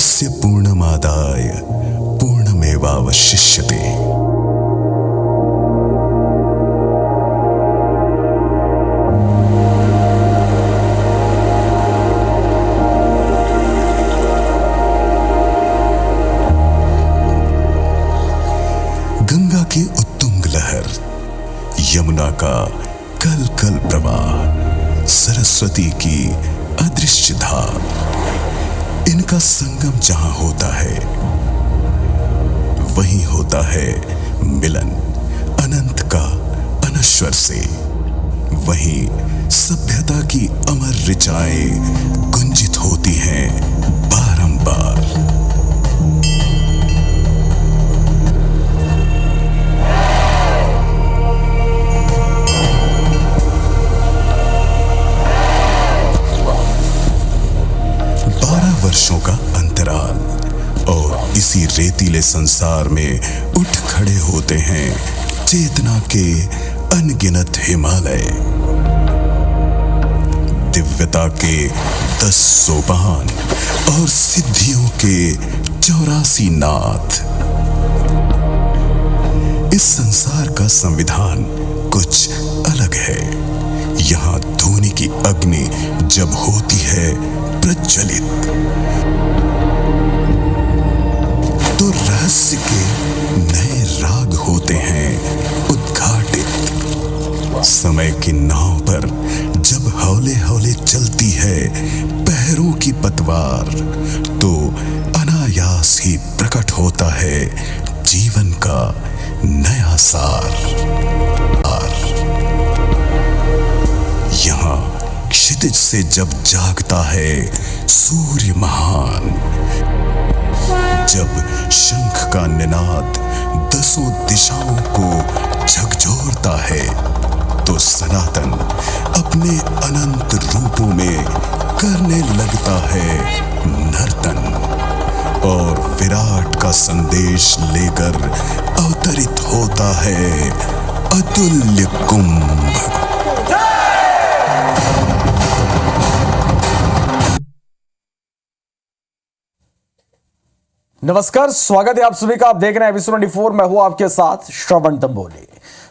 पूर्णस्य पूर्णमादाय पूर्णमेवावशिष्यते। गंगा की उत्तुंग लहर, यमुना का कल कल प्रवाह, सरस्वती की अदृश्य धार, इनका संगम जहां होता है वहीं होता है मिलन अनंत का अनश्वर से। वहीं सभ्यता की अमर ऋचाएं गुंजित होती हैं बारंबार। 12 वर्षों का अंतराल और इसी रेतीले संसार में उठ खड़े होते हैं चेतना के अनगिनत हिमालय। दिव्यता के 10 सोपान और सिद्धियों के 84 नाथ। इस संसार का संविधान कुछ अलग है। यहाँ ध्वनि की अग्नि जब होती है प्रज्वलित, तो रहस्य के नए राग होते हैं उद्घाटित। समय की नाव पर जब हौले हौले चलती है पैरों की पतवार, तो अनायास ही प्रकट होता है जीवन का नया सार। यहाँ क्षितिज से जब जागता है सूर्य महान, जब शंख का निनाद 10 दिशाओं को झकझोरता है, तो सनातन अपने अनंत रूपों में करने लगता है नर्तन और विराट का संदेश लेकर अवतरित होता है अतुल्य कुंभ। नमस्कार, स्वागत है आप सभी का। आप देख रहे हैं एपिसोड 24। मैं हूं आपके साथ श्रवण तंबोली।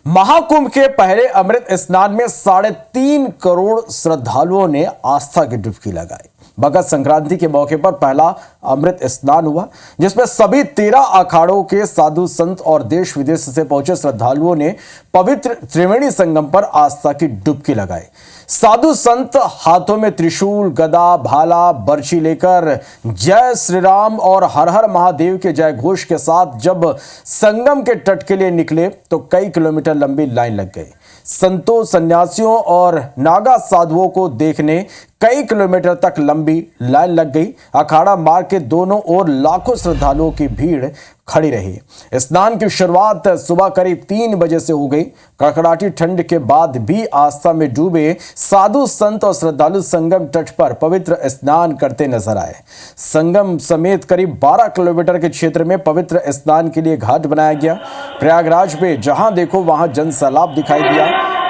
महाकुंभ के पहले अमृत स्नान में 3.5 करोड़ श्रद्धालुओं ने आस्था की डुबकी लगाई। मकर संक्रांति के मौके पर पहला अमृत स्नान हुआ, जिसमें सभी 13 अखाड़ों के साधु संत और देश विदेश से पहुंचे श्रद्धालुओं ने पवित्र त्रिवेणी संगम पर आस्था की डुबकी लगाई। साधु संत हाथों में त्रिशूल, गदा, भाला, बर्छी लेकर जय श्री राम और हर हर महादेव के जय घोष के साथ जब संगम के तट के लिए निकले, तो कई किलोमीटर लंबी लाइन लग गई। संतों, सन्यासियों और नागा साधुओं को देखने कई किलोमीटर तक लंबी लाइन लग गई। अखाड़ा मार्ग के दोनों ओर लाखों श्रद्धालुओं की भीड़ खड़ी रही। स्नान की शुरुआत सुबह करीब 3 बजे से हो गई। कड़कड़ाती ठंड के बाद भी आस्था में डूबे साधु संत और श्रद्धालु संगम तट पर पवित्र स्नान करते नजर आए। संगम समेत करीब 12 किलोमीटर के क्षेत्र में पवित्र स्नान के लिए घाट बनाया गया। प्रयागराज में जहां देखो वहां जन सैलाब दिखाई दिया।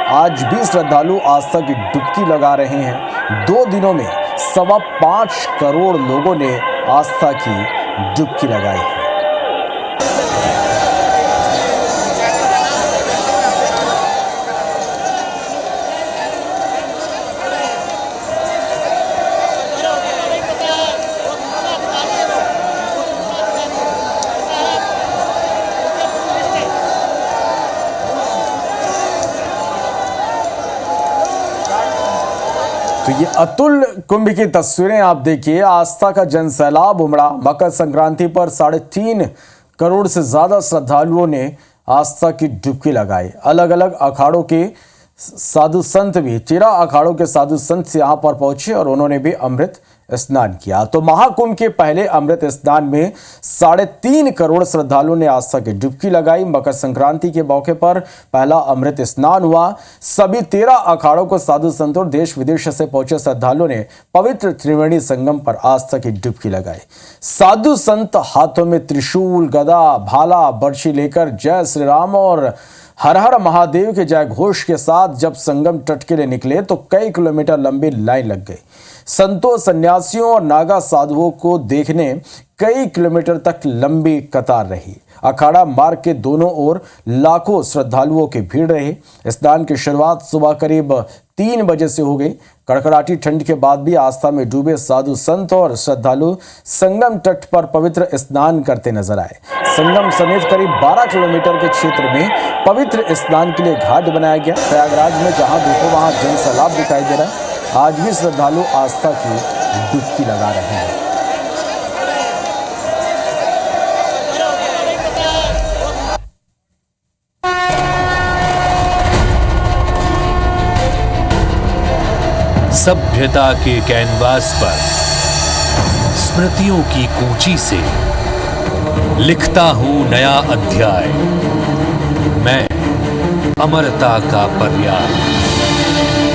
आज भी श्रद्धालु आस्था की डुबकी लगा रहे हैं। 2 दिनों में 5.25 करोड़ लोगों ने आस्था की डुबकी लगाई है। तो ये अतुल कुंभ की तस्वीरें आप देखिए। आस्था का जनसैलाब उमड़ा। मकर संक्रांति पर 3.5 करोड़ से ज्यादा श्रद्धालुओं ने आस्था की डुबकी लगाई। अलग अलग अखाड़ों के साधु संत भी 13 अखाड़ों के साधु संत यहाँ पर पहुंचे और उन्होंने भी अमृत स्नान किया। तो महाकुंभ के पहले अमृत स्नान में 3.5 करोड़ श्रद्धालुओं ने आस्था की डुबकी लगाई। मकर संक्रांति के मौके पर पहला अमृत स्नान हुआ। सभी 13 अखाड़ों को साधु संतों और देश विदेश से पहुंचे श्रद्धालुओं ने पवित्र त्रिवेणी संगम पर आस्था की डुबकी लगाई। साधु संत हाथों में त्रिशूल, गदा, भाला, बर्छी लेकर जय श्री राम और हर हर महादेव के जय घोष के साथ जब संगम तट के लिए निकले, तो कई किलोमीटर लंबी लाइन लग गई। संतों, सन्यासियों और नागा साधुओं को देखने कई किलोमीटर तक लंबी कतार रही। अखाड़ा मार्ग के दोनों ओर लाखों श्रद्धालुओं की भीड़ रही। स्नान की शुरुआत सुबह करीब 3 बजे से हो गई। कड़कड़ाती ठंड के बाद भी आस्था में डूबे साधु संत और श्रद्धालु संगम तट पर पवित्र स्नान करते नजर आए। संगम समेत करीब 12 किलोमीटर के क्षेत्र में पवित्र स्नान के लिए घाट बनाया गया। प्रयागराज में जहां देखो वहां जन सैलाब दिखाई दे रहा है। आज भी श्रद्धालु आस्था की डुबकी लगा रहे हैं। सभ्यता के कैनवास पर स्मृतियों की कूची से लिखता हूं नया अध्याय। मैं अमरता का पर्याय,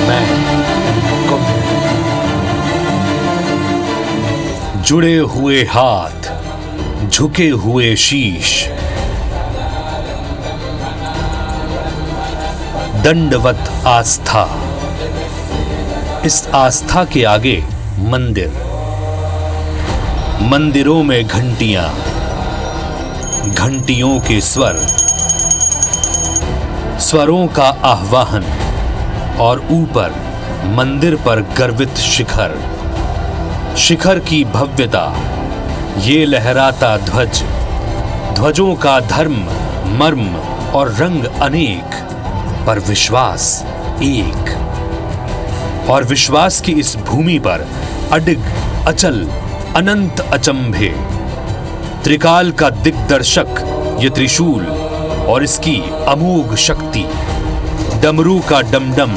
मैं कुंभ। जुड़े हुए हाथ, झुके हुए शीश, दंडवत आस्था। इस आस्था के आगे मंदिर, मंदिरों में घंटियां, घंटियों के स्वर, स्वरों का आह्वान और ऊपर मंदिर पर गर्वित शिखर, शिखर की भव्यता। ये लहराता ध्वज, ध्वजों का धर्म, मर्म और रंग अनेक, पर विश्वास एक। और विश्वास की इस भूमि पर अडिग अचल अनंत अचंभे। त्रिकाल का दिग्दर्शक ये त्रिशूल और इसकी अमोघ शक्ति। डमरू का डमडम,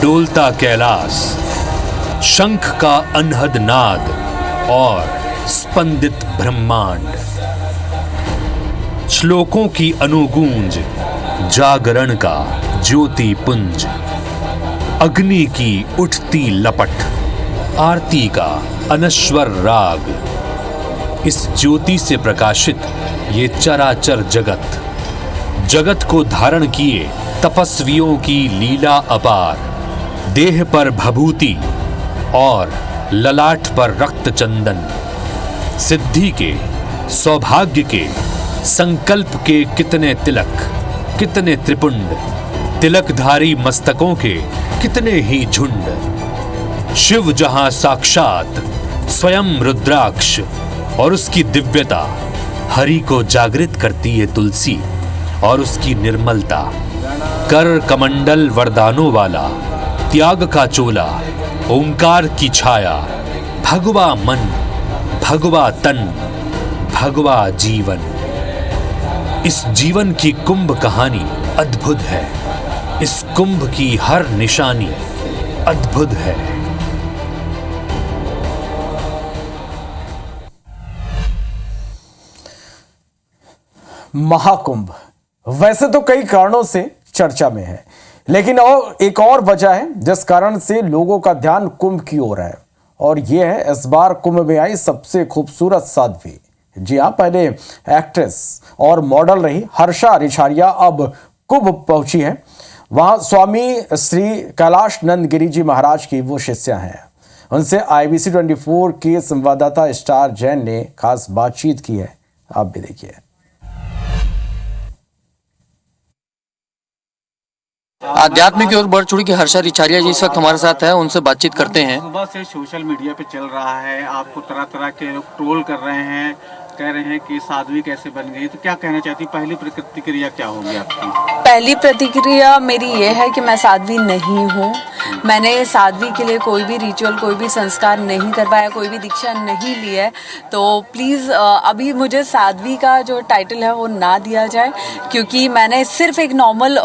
डोलता कैलाश, शंख का अनहद नाद और स्पंदित ब्रह्मांड। श्लोकों की अनुगूंज, जागरण का ज्योति पुंज, अग्नि की उठती लपट, आरती का अनश्वर राग। इस ज्योति से प्रकाशित ये चराचर जगत, जगत को धारण किए तपस्वियों की लीला अपार। देह पर भभूति और ललाट पर रक्त चंदन, सिद्धि के, सौभाग्य के, संकल्प के कितने तिलक, कितने त्रिपुंड, तिलकधारी मस्तकों के कितने ही झुंड। शिव जहां साक्षात स्वयं रुद्राक्ष और उसकी दिव्यता, हरि को जागृत करती है तुलसी और उसकी निर्मलता। कर कमंडल वरदानों वाला, त्याग का चोला, ओंकार की छाया, भगवा मन, भगवा तन, भगवा जीवन। इस जीवन की कुंभ कहानी अद्भुत है। इस कुंभ की हर निशानी अद्भुत है। महाकुंभ वैसे तो कई कारणों से चर्चा में है, लेकिन और एक और वजह है जिस कारण से लोगों का ध्यान कुंभ की ओर है, और यह है इस बार कुंभ में आई सबसे खूबसूरत साध्वी। जी हाँ, पहले एक्ट्रेस और मॉडल रही हर्षा रिछारिया अब कुंभ पहुंची है। वहां स्वामी श्री कैलाश नंद गिरी जी महाराज की वो शिष्या हैं। उनसे IBC 24 के संवाददाता स्टार जैन ने खास बातचीत की है, आप भी देखिए। आध्यात्मिक की ओर बढ़ चुकी कि हर्षा रिछारिया जी इस वक्त हमारे साथ है, उनसे बातचीत करते हैं। सुबह से सोशल मीडिया पे चल रहा है, आपको तरह तरह के लोग ट्रोल कर रहे हैं, कह रहे हैं कि साध्वी कैसे बन गई, तो क्या कहना चाहती, पहली प्रतिक्रिया क्या होगी आपकी? पहली प्रतिक्रिया मेरी ये है कि मैं साध्वी नहीं हूँ। मैंने साध्वी के लिए कोई भी रिचुअल, कोई भी संस्कार नहीं करवाया, कोई भी दीक्षा नहीं ली है। तो प्लीज़ अभी मुझे साध्वी का जो टाइटल है वो ना दिया जाए, क्योंकि मैंने सिर्फ एक नॉर्मल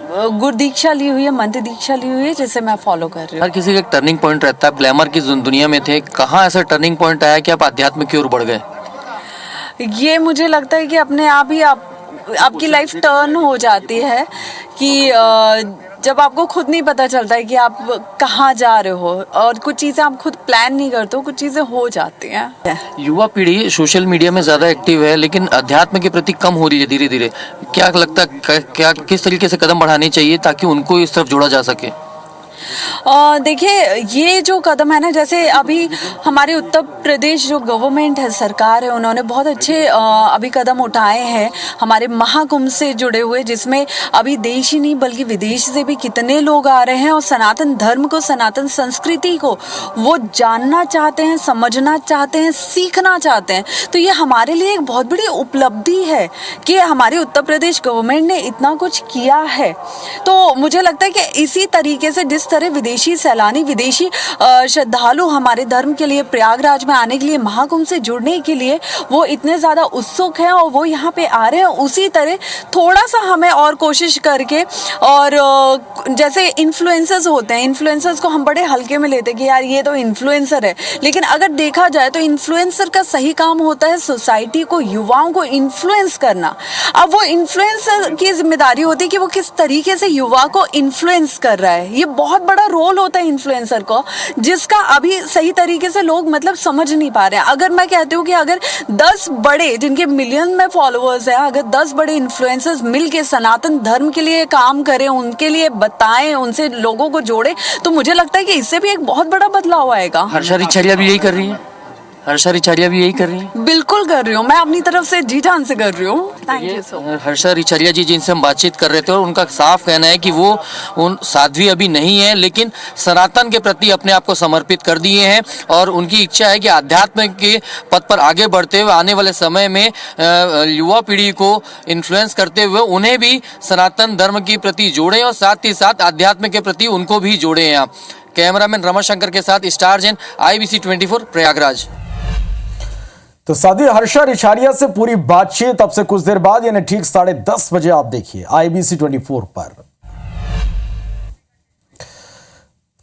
गुरु दीक्षा ली हुई है, मंत्र दीक्षा ली हुई है, जिसे मैं फॉलो कर रही हूँ। हर किसी का एक टर्निंग पॉइंट रहता है। ग्लैमर की दुनिया में थे, कहाँ ऐसा टर्निंग पॉइंट आया कि आप आध्यात्मिक की ओर बढ़ गए? ये मुझे लगता है कि अपने आप ही आपकी लाइफ टर्न हो जाती है कि जब आपको खुद नहीं पता चलता है कि आप कहाँ जा रहे हो, और कुछ चीज़ें आप खुद प्लान नहीं करते हो, कुछ चीज़ें हो जाती हैं। युवा पीढ़ी सोशल मीडिया में ज़्यादा एक्टिव है, लेकिन अध्यात्म के प्रति कम हो रही है धीरे धीरे। क्या लगता है, क्या किस तरीके से कदम बढ़ाने चाहिए ताकि उनको इस तरफ जोड़ा जा सके? देखिए, ये जो कदम है ना, जैसे अभी हमारे उत्तर प्रदेश जो गवर्नमेंट है, सरकार है, उन्होंने बहुत अच्छे अभी कदम उठाए हैं हमारे महाकुंभ से जुड़े हुए, जिसमें अभी देश ही नहीं बल्कि विदेश से भी कितने लोग आ रहे हैं और सनातन धर्म को, सनातन संस्कृति को वो जानना चाहते हैं, समझना चाहते हैं, सीखना चाहते हैं। तो ये हमारे लिए एक बहुत बड़ी उपलब्धि है कि हमारे उत्तर प्रदेश गवर्नमेंट ने इतना कुछ किया है। तो मुझे लगता है कि इसी तरीके से जिस तरह विदेशी सैलानी, विदेशी श्रद्धालु हमारे धर्म के लिए, प्रयागराज में आने के लिए, महाकुंभ से जुड़ने के लिए वो इतने ज़्यादा उत्सुक हैं और वो यहाँ पे आ रहे हैं, उसी तरह थोड़ा सा हमें और कोशिश करके, और जैसे इन्फ्लुएंसर्स होते हैं, इन्फ्लुएंसर्स को हम बड़े हल्के में लेते हैं कि यार ये तो इन्फ्लुएंसर है, लेकिन अगर देखा जाए तो इन्फ्लुएंसर का सही काम होता है सोसाइटी को, युवाओं को इन्फ्लुएंस करना। अब वो इन्फ्लुएंसर की जिम्मेदारी होती है कि वो किस तरीके से युवा को इन्फ्लुएंस कर रहा है। ये बहुत बड़ा रोल होता है इन्फ्लुएंसर को, जिसका अभी सही तरीके से लोग मतलब समझ नहीं पा रहे हैं। अगर मैं कहती हूँ कि अगर 10 बड़े, जिनके मिलियन में फॉलोअर्स हैं, अगर 10 बड़े इन्फ्लुएंसर्स मिलके सनातन धर्म के लिए काम करें, उनके लिए बताएं, उनसे लोगों को जोड़े, तो मुझे लगता है कि इससे भी एक बहुत बड़ा बदलाव आएगा। हर्षा रिछारिया भी यही कर रही है, हर्षा रिछारिया भी यही कर रही है। बिल्कुल कर रही हूँ, मैं अपनी तरफ से जी जान से कर रही हूँ। Thank you so much. Harsha Richhariya ji जिनसे हम बातचीत कर रहे थे, और उनका साफ कहना है कि वो उन साध्वी अभी नहीं है, लेकिन सनातन के प्रति अपने आप को समर्पित कर दिए हैं, और उनकी इच्छा है कि आध्यात्म के पथ पर आगे बढ़ते हुए आने वाले समय में युवा पीढ़ी को इन्फ्लुएंस करते हुए उन्हें भी सनातन धर्म के प्रति जोड़ें और साथ ही साथ आध्यात्म के प्रति उनको भी जोड़ें। आप कैमरामैन रमाशंकर के साथ स्टार जैन, IBC 24 प्रयागराज। तो साथी हर्षा रिछारिया से पूरी बातचीत अब से कुछ देर बाद यानी ठीक 10:30 बजे आप देखिए IBC 24 पर।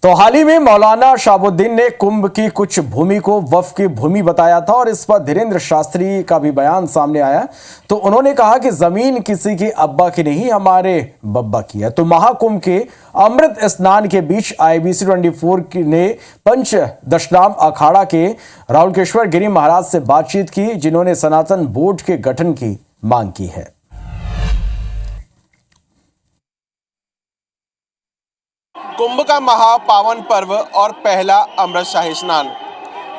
तो हाल ही में मौलाना शाहबुद्दीन ने कुंभ की कुछ भूमि को वक्फ की भूमि बताया था और इस पर धीरेन्द्र शास्त्री का भी बयान सामने आया। तो उन्होंने कहा कि जमीन किसी के अब्बा की नहीं, हमारे बब्बा की है। तो महाकुंभ के अमृत स्नान के बीच IBC 24 ने पंच दशनाम अखाड़ा के राहुलकेश्वर गिरी महाराज से बातचीत की, जिन्होंने सनातन बोर्ड के गठन की मांग की है। कुंभ का महापावन पर्व और पहला अमृत शाही स्नान,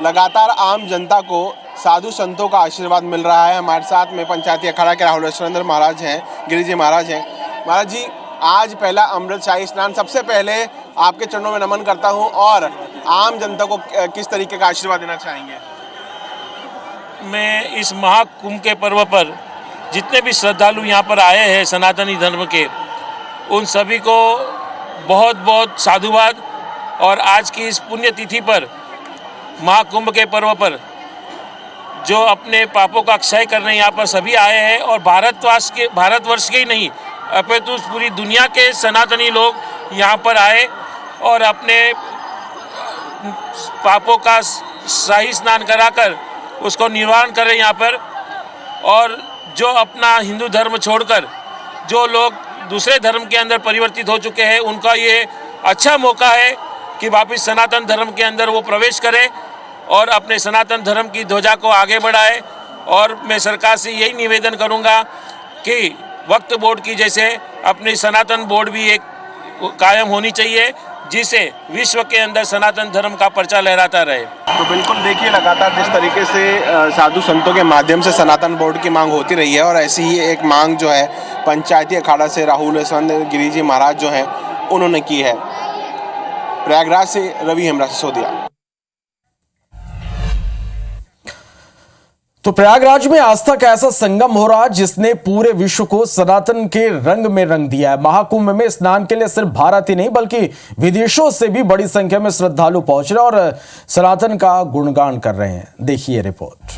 लगातार आम जनता को साधु संतों का आशीर्वाद मिल रहा है। हमारे साथ में पंचायती अखाड़ा के राहुलेश्वर महाराज हैं, गिरिजी महाराज हैं। महाराज जी, आज पहला अमृत शाही स्नान, सबसे पहले आपके चरणों में नमन करता हूं, और आम जनता को किस तरीके का आशीर्वाद देना चाहेंगे? मैं इस महाकुंभ के पर्व पर जितने भी श्रद्धालु यहाँ पर आए हैं सनातनी धर्म के, उन सभी को बहुत बहुत साधुवाद। और आज की इस पुण्यतिथि पर, महाकुंभ के पर्व पर, जो अपने पापों का क्षय करने यहाँ पर सभी आए हैं, और भारतवर्ष के ही नहीं अपितु पूरी दुनिया के सनातनी लोग यहाँ पर आए और अपने पापों का शाही स्नान कराकर उसको निवारण करें यहाँ पर। और जो अपना हिंदू धर्म छोड़कर जो लोग दूसरे धर्म के अंदर परिवर्तित हो चुके हैं, उनका ये अच्छा मौका है कि वापस सनातन धर्म के अंदर वो प्रवेश करें और अपने सनातन धर्म की ध्वजा को आगे बढ़ाए। और मैं सरकार से यही निवेदन करूंगा कि वक्फ बोर्ड की जैसे अपनी सनातन बोर्ड भी एक कायम होनी चाहिए, जिसे विश्व के अंदर सनातन धर्म का पर्चा लहराता रहे। तो बिल्कुल देखिए, लगातार जिस तरीके से साधु संतों के माध्यम से सनातन बोर्ड की मांग होती रही है, और ऐसी ही एक मांग जो है पंचायती अखाड़ा से राहुलेश्वर गिरिजी महाराज जो हैं उन्होंने की है। प्रयागराज से रवि हेमरा सिसोदिया। तो प्रयागराज में आस्था का ऐसा संगम हो रहा है जिसने पूरे विश्व को सनातन के रंग में रंग दिया है। महाकुंभ में स्नान के लिए सिर्फ भारत ही नहीं बल्कि विदेशों से भी बड़ी संख्या में श्रद्धालु पहुंच रहे और सनातन का गुणगान कर रहे हैं। देखिए रिपोर्ट।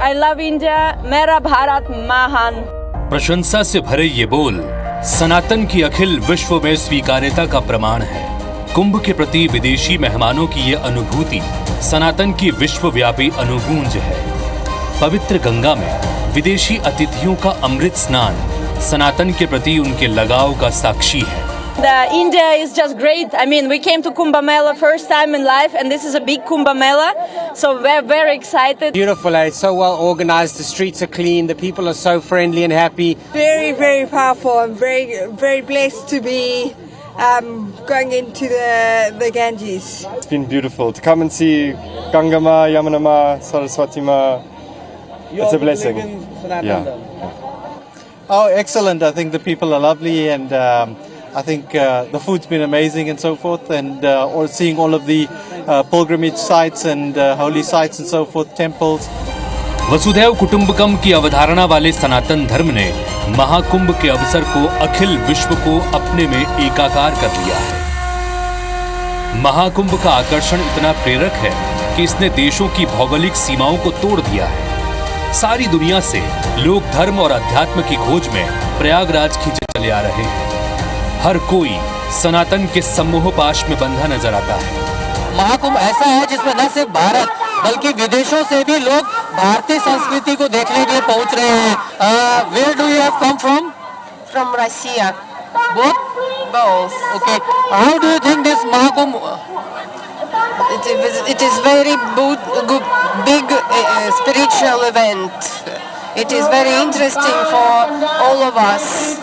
I love India, मेरा भारत महान। प्रशंसा से भरे ये बोल सनातन की अखिल विश्व में स्वीकार्यता का प्रमाण है। कुंभ के प्रति विदेशी मेहमानों की ये अनुभूति सनातन की विश्वव्यापी अनुगूंज है। पवित्र गंगा में विदेशी अतिथियों का अमृत स्नान सनातन के प्रति उनके लगाव का साक्षी है। India is just great. I mean, we came to Kumbh Mela first time in life, and this is a big Kumbh Mela, so we're very excited. Beautiful, it's so well organized, the streets are clean, the people are so friendly and happy. Very, very powerful. I'm very, very blessed to be going into the Ganges. It's been beautiful to come and see Ganga Ma, Yamuna Ma, Saraswati Ma. It's a blessing. Yeah. Oh, excellent. I think the people are lovely, and I think the food's been amazing and so forth, and or seeing all of the pilgrimage sites and holy sites and so forth, temples. वसुधैव कुटुंबकम की अवधारणा वाले सनातन धर्म ने महाकुंभ के अवसर को अखिल विश्व को अपने में एकाकार कर लिया है। महाकुंभ का आकर्षण इतना प्रेरक है कि इसने देशों की भौगोलिक सीमाओं को तोड़ दिया है। सारी दुनिया से लोग धर्म और अध्यात्म की खोज में प्रयागराज खींचे चले आ रहे हैं। हर कोई सनातन के सम्मोह पाश में बंधा नजर आता है। महाकुंभ ऐसा है जिसमें न सिर्फ भारत बल्कि विदेशों से भी लोग भारतीय संस्कृति को देखने के लिए पहुंच रहे हैं। Where do you have come from? From Russia. Both. Okay. How do you think this Mahakumbh? It is very big spiritual event. It is very interesting for all of us.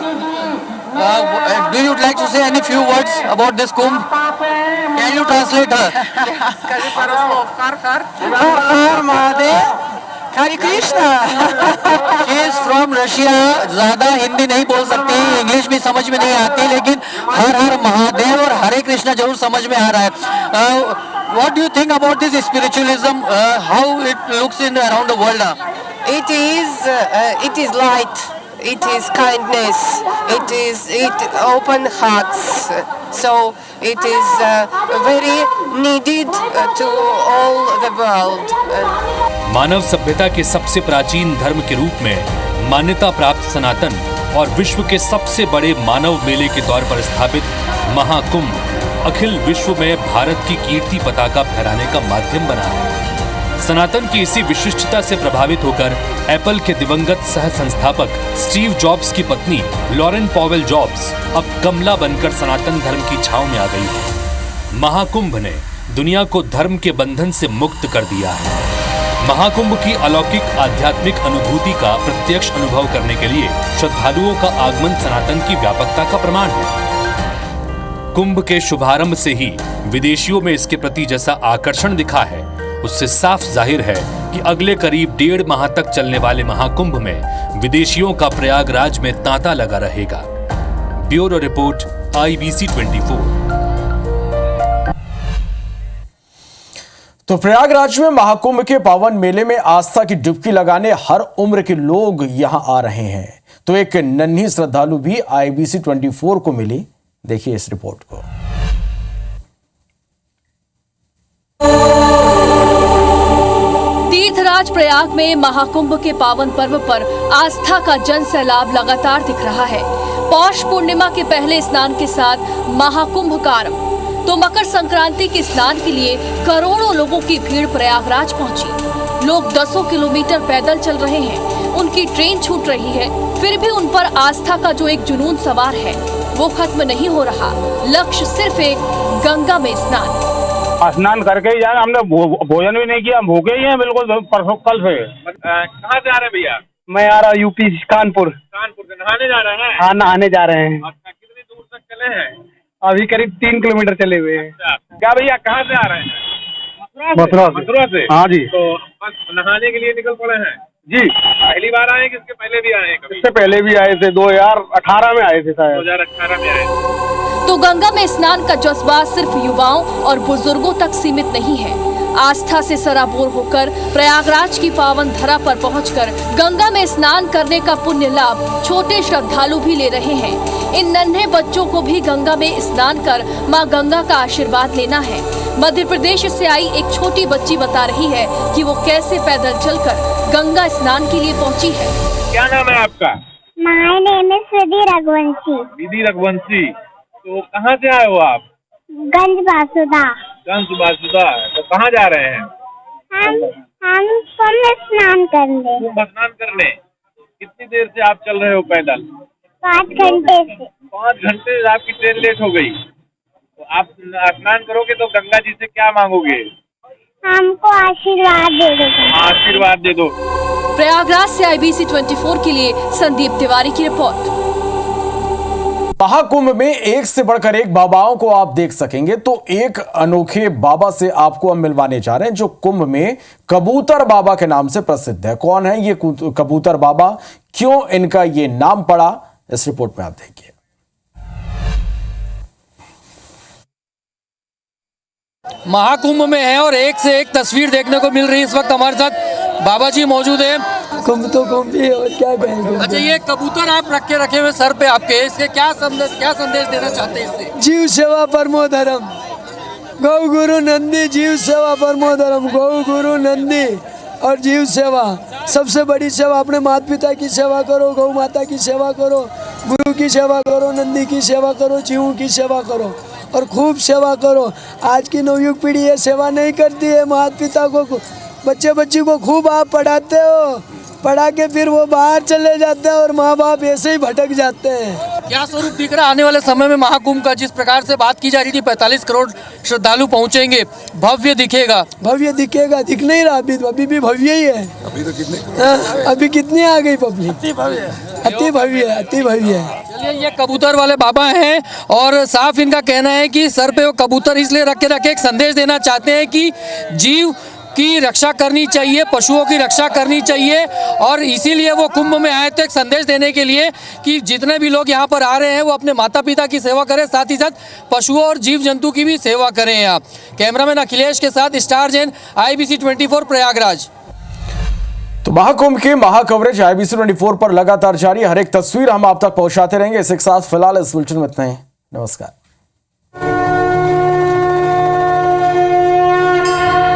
Do you like to say any few words about this Kumbh? Can you translate her? Скажи пару слов. Har Mahadev. Hare Krishna. She is from Russia. ज़्यादा हिंदी नहीं बोल सकती, English भी समझ में नहीं आती, लेकिन हर हर महादेव और हरे कृष्णा जरूर समझ में आ रहा है। What do you think about this spiritualism? How it looks in around the world now? It is light. It is kindness. It open hearts. So it is very needed to all the world. मानव सभ्यता के सबसे प्राचीन धर्म के रूप में मान्यता प्राप्त सनातन और विश्व के सबसे बड़े मानव मेले के तौर पर स्थापित महाकुंभ अखिल विश्व में भारत की कीर्ति पताका फहराने का माध्यम बना है। सनातन की इसी विशिष्टता से प्रभावित होकर एप्पल के दिवंगत सह संस्थापक स्टीव जॉब्स की पत्नी लॉरेन पॉवेल जॉब्स अब कमला बनकर सनातन धर्म की छांव में आ गई है। महाकुंभ ने दुनिया को धर्म के बंधन से मुक्त कर दिया है। महाकुंभ की अलौकिक आध्यात्मिक अनुभूति का प्रत्यक्ष अनुभव करने के लिए श्रद्धालुओं का आगमन सनातन की व्यापकता का प्रमाण है। कुंभ के शुभारंभ से ही विदेशियों में इसके प्रति जैसा आकर्षण दिखा है, उससे साफ जाहिर है कि अगले करीब 1.5 माह तक चलने वाले महाकुंभ में विदेशियों का प्रयागराज में तांता लगा रहेगा। Bureau report IBC 24। तो प्रयागराज में महाकुंभ के पावन मेले में आस्था की डुबकी लगाने हर उम्र के लोग यहां आ रहे हैं। तो एक नन्ही श्रद्धालु भी IBC 24 को मिली। देखिए इस रिपोर्ट को। तीर्थराज प्रयाग में महाकुंभ के पावन पर्व पर आस्था का जन सैलाब लगातार दिख रहा है। पौष पूर्णिमा के पहले स्नान के साथ महाकुंभ का आरंभ, तो मकर संक्रांति के स्नान के लिए करोड़ों लोगों की भीड़ प्रयागराज पहुंची। लोग 10 किलोमीटर पैदल चल रहे हैं, उनकी ट्रेन छूट रही है, फिर भी उन पर आस्था का जो एक जुनून सवार है वो खत्म नहीं हो रहा। लक्ष्य सिर्फ एक गंगा में स्नान करके ही जाना। हमने भोजन भी नहीं किया, भूखे ही हैं बिल्कुल परसों कल से। कहाँ से आ रहे हैं भैया? मैं आ रहा यूपी कानपुर। कानपुर से नहाने जा रहे हैं? हाँ, नहाने जा रहे हैं। अच्छा, कितनी दूर तक चले हैं? अभी करीब 3 किलोमीटर चले हुए हैं। अच्छा, क्या भैया कहाँ से आ रहे हैं? मथुरा से। हाँ जी। तो बस नहाने के लिए निकल पड़े हैं जी। पहली बार आए कि इसके पहले भी आए हैं? इससे पहले भी आए थे, 2018 में आए थे शायद। 2018 में आए थे। तो गंगा में स्नान का जज्बा सिर्फ युवाओं और बुजुर्गों तक सीमित नहीं है। आस्था से सराबोर होकर प्रयागराज की पावन धरा पर पहुंचकर गंगा में स्नान करने का पुण्य लाभ छोटे श्रद्धालु भी ले रहे हैं। इन नन्हे बच्चों को भी गंगा में स्नान कर मां गंगा का आशीर्वाद लेना है। मध्य प्रदेश से आई एक छोटी बच्ची बता रही है कि वो कैसे पैदल चलकर गंगा स्नान के लिए पहुंची है। क्या नाम है आपका? माय नेम इज विधि रघुवंशी। विधि रघुवंशी, तो कहाँ से आए हो आप? गंज बासुदा। गंज बासुदा, तो कहाँ जा रहे हैं? हम कुंभ स्नान करने। कुंभ स्नान करने। कितनी देर से आप चल रहे हो पैदल? 5 घंटे से। 5 घंटे से आपकी ट्रेन लेट हो गई, तो आप स्नान करोगे तो गंगा जी से क्या मांगोगे? हमको आशीर्वाद दे दो। आशीर्वाद दे दो। प्रयागराज से IBC 24 के लिए संदीप तिवारी की रिपोर्ट। महाकुंभ में एक से बढ़कर एक बाबाओं को आप देख सकेंगे, तो एक अनोखे बाबा से आपको हम मिलवाने जा रहे हैं जो कुंभ में कबूतर बाबा के नाम से प्रसिद्ध है। कौन है ये कबूतर बाबा, क्यों इनका ये नाम पड़ा, इस रिपोर्ट में आप देखिए। महाकुंभ में है और एक से एक तस्वीर देखने को मिल रही है। इस वक्त हमारे साथ बाबा जी मौजूद है। कुंभ तो कुंभ ही, और क्या कहेंगे। अच्छा, ये कबूतर आप रखे हुए सर पे आपके, इसके क्या संदेश देना चाहते हैं इससे? जीव सेवा परमो धर्म, गौ गुरु नंदी जीव सेवा परमो धर्म। गौ गुरु नंदी और जीव सेवा, सबसे बड़ी सेवा। अपने माता पिता की सेवा करो, गौ माता की सेवा करो, गुरु की सेवा करो, नंदी की सेवा करो, जीवों की सेवा करो और खूब सेवा करो। आज की नवयुग पीढ़ी ये सेवा नहीं करती है। माता पिता को, बच्ची को खूब आप पढ़ाते हो, पढ़ा के फिर वो बाहर चले जाते हैं और माँ बाप ऐसे ही भटक जाते हैं। क्या स्वरूप दिख रहा है आने वाले समय में महाकुंभ का? जिस प्रकार से बात की जा रही थी 45 करोड़ श्रद्धालु पहुंचेंगे, भव्य दिखेगा। भव्य दिखेगा, दिख नहीं रहा अभी भी भव्य ही है। अभी तो कितने अभी कितनी आ गई पब्लिक, अति भव्य। चलिए, ये कबूतर वाले बाबा हैं और साफ इनका कहना है कि सर पे वो कबूतर इसलिए रखे एक संदेश देना चाहते हैं कि जीव की रक्षा करनी चाहिए, पशुओं की रक्षा करनी चाहिए, और इसीलिए वो कुंभ में आए थे एक संदेश देने के लिए कि जितने भी लोग यहाँ पर आ रहे हैं वो अपने माता पिता की सेवा करें, साथ ही साथ पशुओं और जीव जंतु की भी सेवा करें। आप कैमरामैन अखिलेश के साथ स्टार जैन, IBC 24 प्रयागराज। तो महाकुंभ के महाकवरेज IBC 24 पर लगातार जारी, हर एक तस्वीर हम आप तक पहुंचाते रहेंगे। इसी के साथ फिलहाल इस बुलेटिन में इतना ही। नमस्कार।